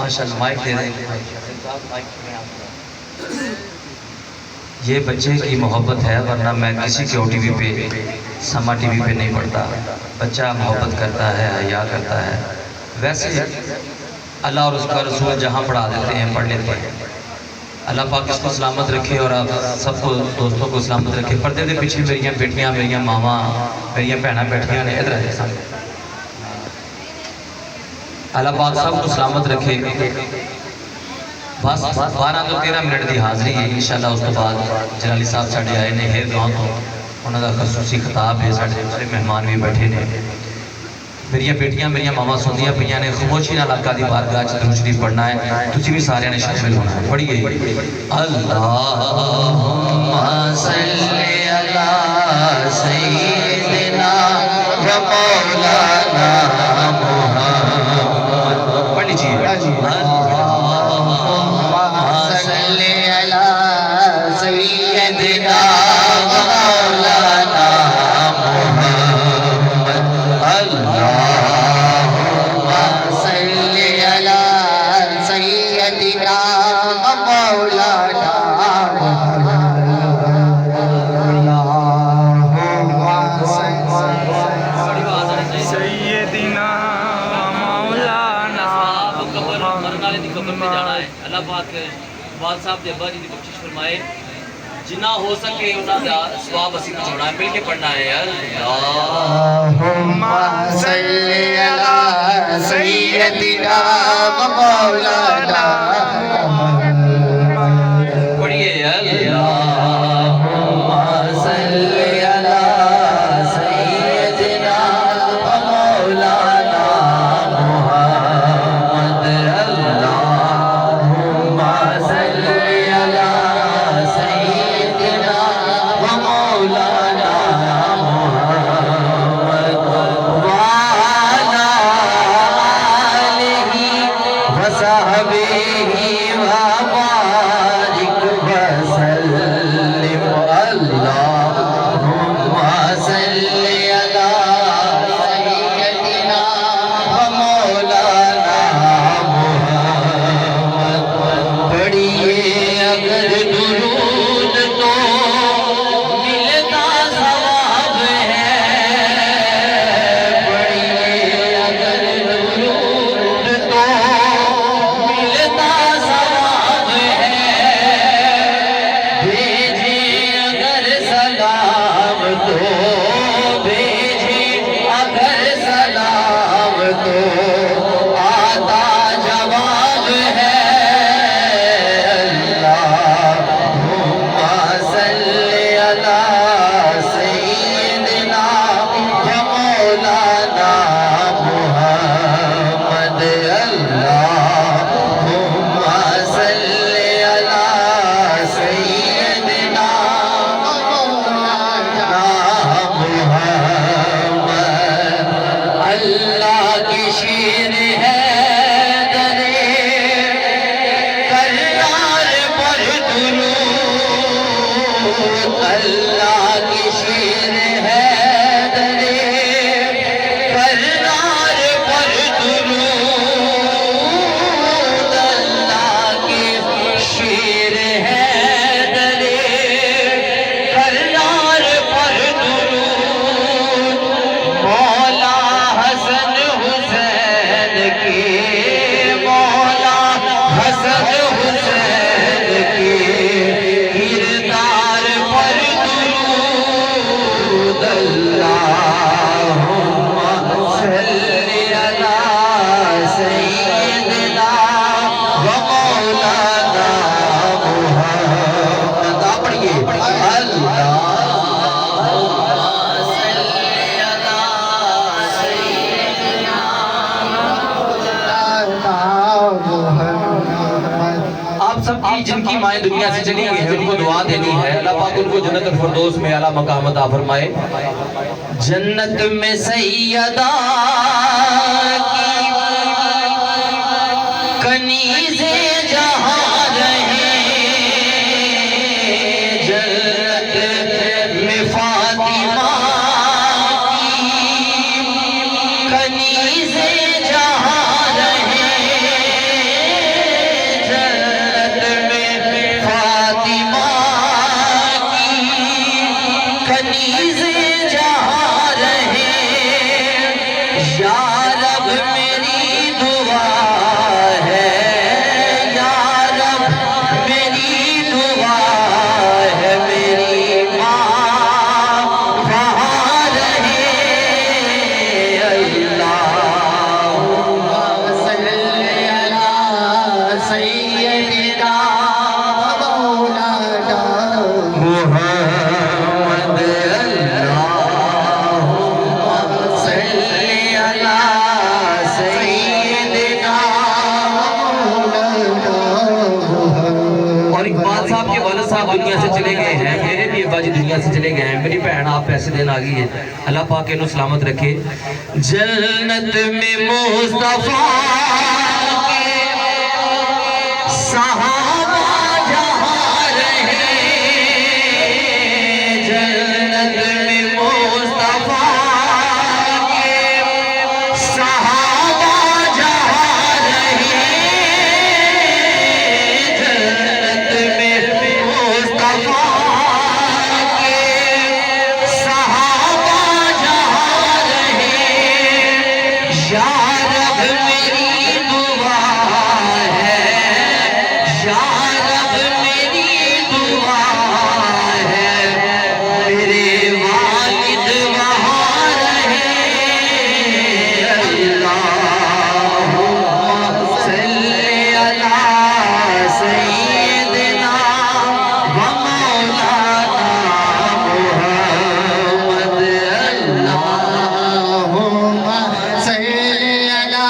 माशाल्लाह माइक दे रहे हैं। ये बच्चे की मोहब्बत है, वरना मैं किसी के OTV पे समा TV पे नहीं पढ़ता। बच्चा मोहब्बत करता है, हया करता है। वैसे अल्लाह और उसका रसूल जहाँ पढ़ा देते हैं पढ़ लेते हैं। अल्लाह पाक इसको सलामत रखे और आप सबको दोस्तों को सलामत रखे। पर्दे के पीछे मेरिया बेटियां, मेरिया मावा, मेरिया भैन बैठिया ने, इधर है सामने। अल्लाह पाक सबको सलामत रखे। बस 12 तो 13 मिनट की हाज़री है इंशाअल्लाह। उस तो बाद जलाली साहब साढ़े आए ने हेर गाँव तो, उन्होंने खसूसी खिताब है। साढ़े दूसरे मेहमान भी बैठे ने। मेरिया बेटियां, मेरिया मावा सुनदियां पईयां ने। खामोशी नाल आका दी बारगाह च दुरूद शरीफ पढ़ना है। तुसीं भी सारियां ने शामिल होना है। पढ़िए अल्लाहुम्मा सल्ली अला सय्यिदिना व मौलाना मुहम्मद। पढ़ लीजिए अल्लाहुम्मा सल्ली अला सय्यिदिना व मौलाना मुहम्मद। अल्लाहुम्मा सल्ली अला सय्यिदिना व मौलाना अल्लाह पाक वाल साहब दे अब्बा जी की बख्शिश फरमाए। जिन्ना हो सके उन्होंने सवाब असी पहुंचाना है। मिल के पढ़ना है। अल्लाहुम्मा सल्ली अला सय्यिदिना व मौलाना। पढ़िए अल्लाहुम्मा सल्ली अला सय्यिदिना व मौलाना मुहम्मद। अल्लाहुम्मा सल्ली अला सय्यिदिना व मौलाना मुहम्मद व अला आलिहि व सहबिहि व बारिक व सल्लिम। अल्लाहुम्मा सल्ली अला सय्यिदिना व मौलाना मुहम्मद। पढ़िए अगर दुरूद तो मिलता सवाब है। पढ़िए अगर दुरूद तो मिलता सवाब है। भेजे अगर सलाम तो, भेजे अगर सलाम तो आता जवाब है। अल्लाहुम्मा सल्ली अला सय्यिदिना व मौलाना मुहम्मद। अल्लाहुम्मा सल्ली अला सय्यिदिना व मौलाना मुहम्मद। अल्लाह की शेर है दरे करनार पर दुरूद। अल्लाह की शेर है दरे करनार पर दुरूद। अल्लाह की शेर है दरे करनार पर दुरूद। मौला हसन हुसैन के, मौला हसन हुसैन के किरदार पर दुरूद। अल्लाहुम्मा सल्ली अला सय्यिदिना व मौलाना मुहम्मद। आप पढ़िए अल्लाहुम्मा सल्ली अला सय्यिदिना आप सबकी जिनकी माएँ दुनिया से चली गई है उनको दुआ देनी है। अल्लाह पाक उनको जन्नत फिरदौस में आला मकाम अता फरमाए। जन्नत में सैयदा की कनीज़े जहाँ रहे। जन्नत में फातिमा की कनीज़े जहाँ रहे। दुनिया से चले गए हैं, मेरे भी अब्बा जी दुनिया से चले गए हैं, मेरी बहन आप पैसे देने आ गई है, अल्लाह पाक इन्हें सलामत रखे। जन्नत में मुस्तफा के सहाबा जहाँ रहे, जन्नत में मुस्तफा के सहाबा जहाँ रहे, जन्नत में मुस्तफा के सहाबा जहाँ रहे, या रब मेरी दुआ है, या रब मेरी दुआ है, मेरे वालिद वहाँ रहे। अल्लाहुम्मा सल्ली अला सय्यिदिना व मौलाना मुहम्मद। अल्लाहुम्मा सल्ली अला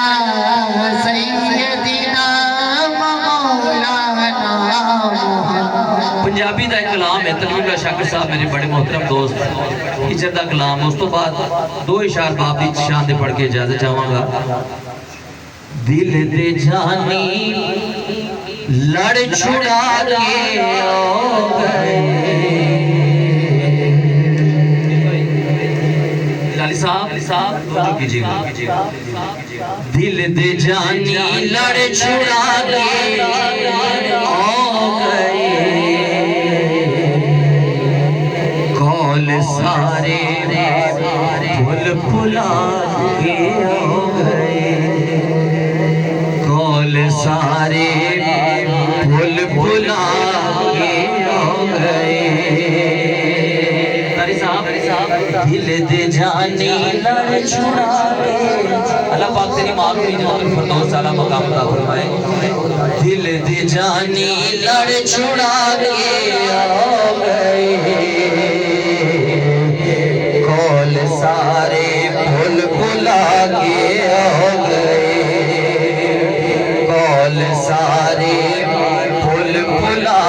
सय्यदिना व मौलाना मुहम्मद। पंजाबी का एक कलाम है, तकरीबन शाकिर साहब मेरे बड़े मोहतरम दोस्त, इज्जत का कलाम। उस तो बाद दो इशार बाप की शान दे पढ़ के इजाजत चाहांगा। दिल दे जानी लड़ छुड़ा के आओ गए, लाली साहब दोनों कीजिएगा। दिल दे जानी लड़ छुड़ा के आओ गए, कौल सारे फुल फुला के हो गए, कौल सारे फुल फुला के हो गए। दिल दे जानी लड़ छुड़ा के, अल्लाह पाक तेरी माँ को जन्नतुल फिरदौस आला मकाम अता फरमाए। दिल दे जानी लड़ छुड़ा के हो गए, कौल सारे फुल फुला के हो गए, कौल सारे फुल फुला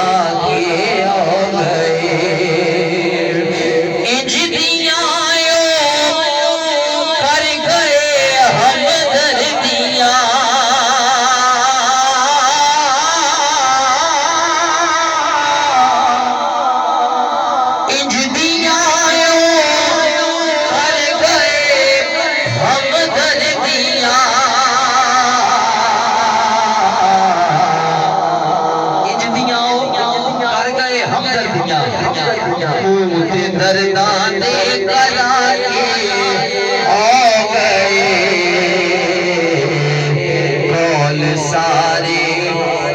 के हो गए। इंज दियां कर गए हम दर्दियां, इंज दियां कर गए हम दर्दियां, इंज दियां कर गए हम दर्दियां, मूत दर्दां दे करा के हो गए, कौल सारे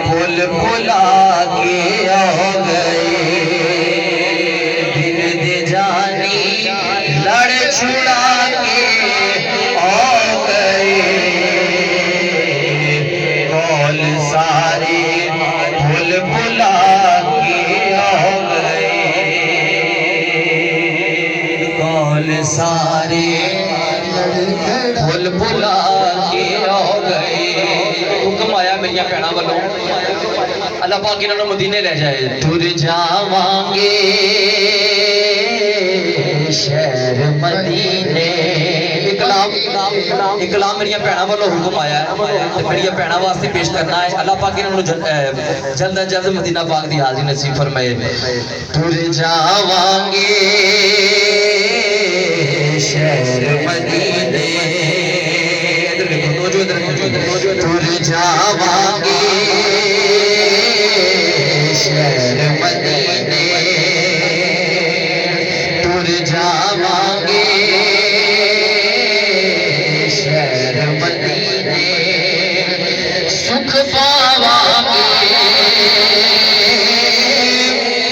फुल फुला के हो गए। दिल दे जानी लड़ छुड़ा के हो गए, कौल सारे फुल फुला के हो गए, कौल सारे फुल फुला के हो गए। हुक्म आया मेरिया भैणा वालों, अल्लाह पाक इन्होंने मदीने ले जाए। टुर जावांगे शहर मदीने, एक कलाम मेरिया भैणा वालों हुक्म आया है, मेरिया भैणा वास्ते पेश करना है। अल्लाह पाक इन्होंने जल्द अज जल्द मदीना पाक की हाजिरी नसीब फरमाए। टुर जावांगे शहर मदीने, टुर जावांगे शहर मदीने, टुर जावांगे शहर मदीने, सुख पावांगे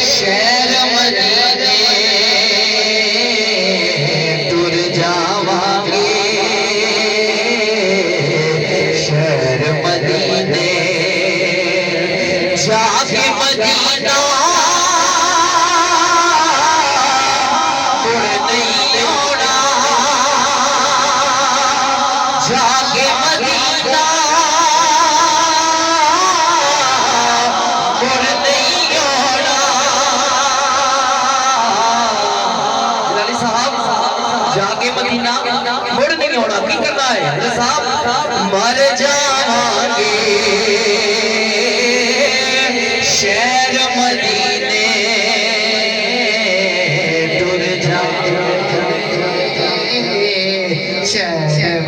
शहर मदीने, टुर जावांगे शहर मदीने, जाके मदीना मुड़ नहीं होना, जाके मदीना मुड़ नहीं होना,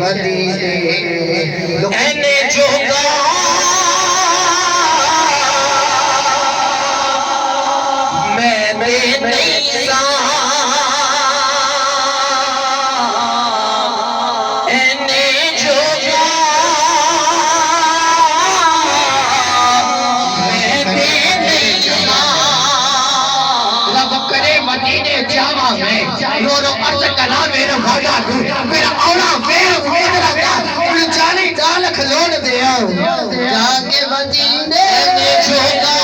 मदीने एने जोगा मैं नहीं सा एने जोगा मैं नहीं सा रब करे मदीने जावा मैं रो रो अर्ज कला मेरा भागा तू मेरा औला मेरा मेरा उन जानी डाल खलोन दे आओ जाके मदीने जोगा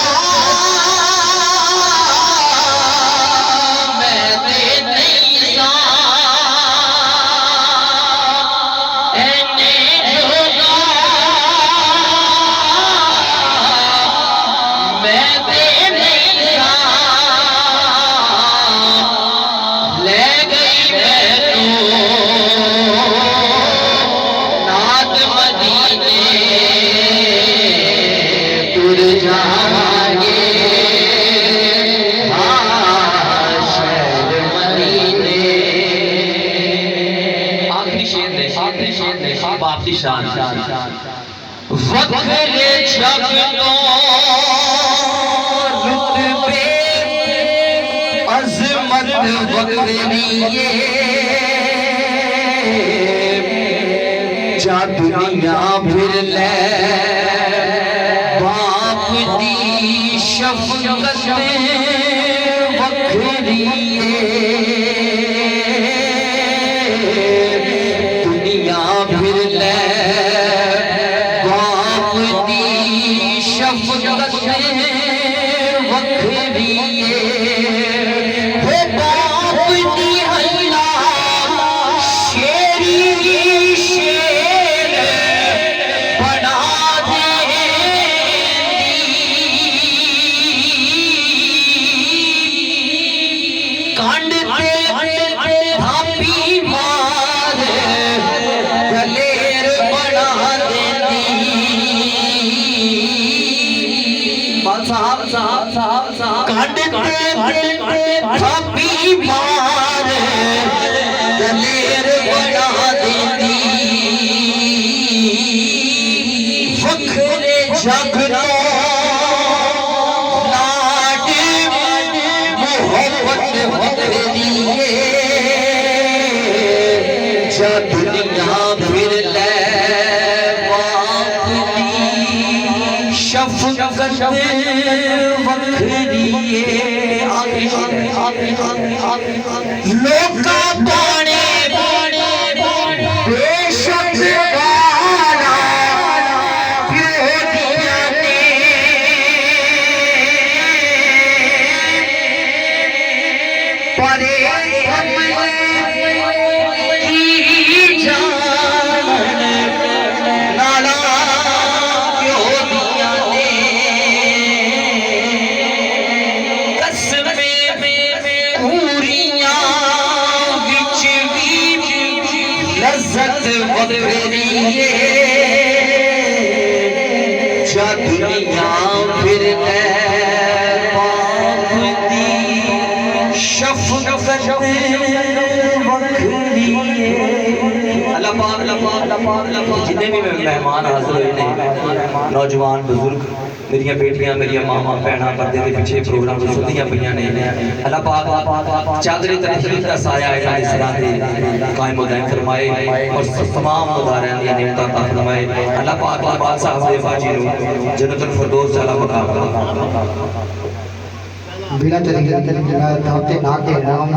वक्रे जब तो रुतबे अज़मत वक्रिये जा दुनिया फिर ले बाप दी शफ़क़त वक्रिये दुनिया फिर ले शफ़क़त वक्रिये हो बाप दी अल्लाह शेरी शेर बना देंदी कांड ते थापी मार गलेर बना देंदी थापी मार दलेर बना देंदी वक्रे जग तो लाड मोहब्बत वक्रिये जा दुनिया फिर ले बाप दी शफ़क़त लोका पाने बेशक गाना विरोधियां ने परे की जान नाला विरोधियां ने लज़्ज़त वक्रिये जा दुनिया फिर ले बाप दी शफ़क़त वक्रिये अल्लाह पाक जितने भी मेहमान हाज़िर हुए ने नौजवान बुजुर्ग मेरिया बेटियां मेरिया मामा भैन पर्दे के पीछे प्रोग्राम सुनदियां पईयां ने अल्लाह पाक चादरे तकरीर का साया इन्हां दे सिरां ते कायम दायम फरमाए और तमाम मुदारियां दी नेमतां अता फरमाए अल्लाह पाक इकबाल साहब दे फाजी नूं जन्नतुल फिरदौस वाला मकाम बिना तरीके दावते ना के नाम